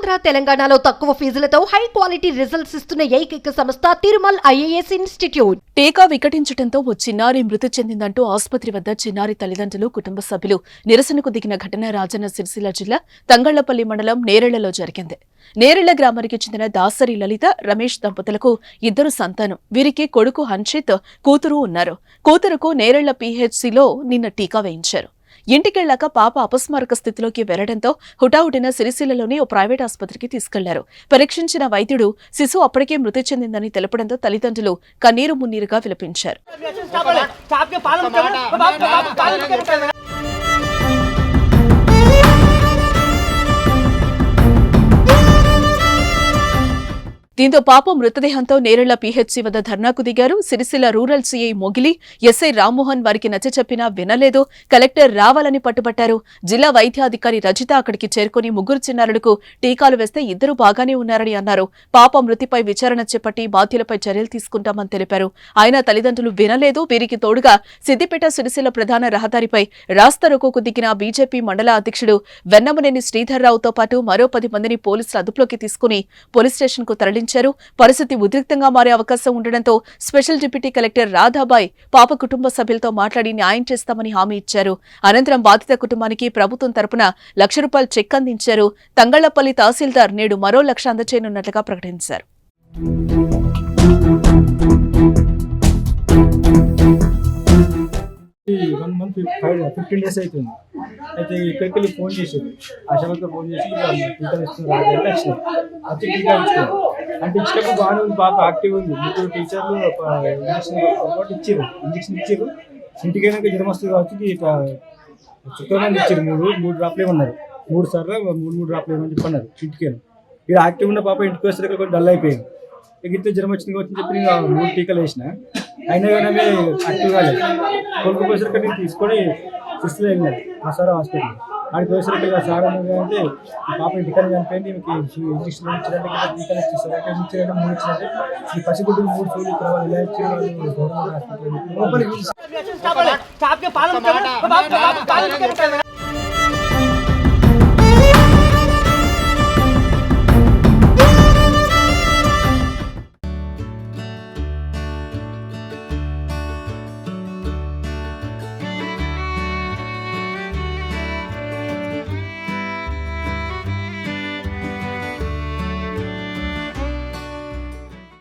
ఆంధ్ర తెలంగాణలో తక్కువ ఫీజులతో high quality results ఇస్తున్న ఏకైక సంస్థ తిరుమల్ ఐఏఎస్ ఇన్స్టిట్యూట్. టీకా వికటించడంతో ఓ చిన్నారి మృతి చెందిందంటూ ఆసుపత్రి వద్ద చిన్నారి తల్లిదండ్రులు కుటుంబ సభ్యులు నిరసనకు దిగిన ఘటన రాజన్న సిరిసిల్ల జిల్లా తంగళ్లపల్లి మండలం నేరెళ్లలో జరిగింది. నేరెళ్ల గ్రామానికి చెందిన దాసరి లలిత రమేష్ దంపతులకు 2 సంతానం. వీరికి కొడుకు హన్షిత్, కూతురు ఉన్నారు. కూతురుకు నేరెళ్ల పీహెచ్సీలో నిన్న టీకా వేయించారు. ఇంటికెళ్లాక పాప అపస్మారక స్థితిలోకి వెళ్లడంతో హుటాహుటిన సిరిసిల్లలోని ఓ ప్రైవేట్ ఆసుపత్రికి తీసుకెళ్లారు. పరీక్షించిన వైద్యుడు శిశువు అప్పటికే మృతి చెందిందని తెలపడంతో తల్లిదండ్రులు కన్నీరు మున్నీరుగా విలపించారు. దీంతో పాప మృతదేహంతో నేరెళ్ల పీహెచ్సీ వద్ద ధర్నాకు దిగారు. సిరిసిల్ల రూరల్ సీఐ మొగిలి, ఎస్ఐ రామ్మోహన్ వారికి నచ్చచెప్పినా వినలేదు. కలెక్టర్ రావాలని పట్టుబట్టారు. జిల్లా వైద్యాధికారి రజిత అక్కడికి చేరుకుని 3 చిన్నారులకు టీకాలు వేస్తే 2 బాగానే ఉన్నారని అన్నారు. పాప మృతిపై విచారణ చేపట్టి బాధ్యులపై చర్యలు తీసుకుంటామని తెలిపారు. అయినా తల్లిదండ్రులు వినలేదు. వీరికి తోడుగా సిద్దిపేట సిరిసిల్ల ప్రధాన రహదారిపై రాస్తారోకోకు దిగిన బీజేపీ మండల అధ్యక్షుడు వెన్నమనేని శ్రీధర్రావుతో పాటు మరో 10 మందిని పోలీసులు అదుపులోకి తీసుకుని పోలీస్ స్టేషన్ కు తరలించారు. పరిస్థితి ఉద్రిక్తంగా మారే అవకాశం ఉండడంతో స్పెషల్ డిప్యూటీ కలెక్టర్ రాధాబాయ్ పాప కుటుంబ సభ్యులతో మాట్లాడి న్యాయం చేస్తామని హామీ ఇచ్చారు. అనంతరం బాధిత కుటుంబానికి ప్రభుత్వం తరపున ₹1,00,000 చెక్ అందించారు. తంగళ్లపల్లి తహసీల్దార్ నేడు మరో 1,00,000 అందజేయనున్నట్లుగా ప్రకటించారు. వన్ మంత్ 15 days అవుతుంది. అయితే ఇక్కడికి వెళ్ళి ఫోన్ చేసేది ఆశావర్కర్ ఫోన్ చేసి టీకా ఇస్తున్నారు వచ్చి టీకా ఇచ్చుకున్నాం. అంటే ఇచ్చినప్పుడు బాగానే ఉంది, పాప యాక్టివ్ ఉంది. 3 టీచర్లు ఇంజక్షన్ ఇచ్చారు. ఇంటికైనా జ్వరం వస్తుంది కాబట్టి చుక్కమంది ఇచ్చారు. 3 డ్రాప్లు ఉన్నారు. 3 సార్లు 3 డ్రాప్లు ఏమని చెప్పన్నారు. ఇంటికైనా ఇక్కడ యాక్టివ్ ఉన్న పాప ఇంటికి వస్తే కొంచెం డల్ అయిపోయింది. ఇంత జ్వరం వచ్చింది కాబట్టి చెప్పి నేను 3 టీకాలు వేసిన. అయినా కానీ యాక్టివ్ కాలేదు. కొనుక్కోసరికి నేను తీసుకొని సిస్టర్ వెళ్ళాను ఆ సార్ హాస్పిటల్. ఆడికి పోయేసరికి సార్ అంటే పాప ఇంటికన్నా చనిపోయింది, మీకు ఇంజక్షన్ ఇచ్చినట్టు టీకాలు ఇచ్చేస్తారు. అక్కడ ఇచ్చారంటే 3 ఇచ్చినట్టే ఈ పసిగుడ్డుకు 3 సూర్యులు తర్వాత ఇలా ఇచ్చారు. Government hospital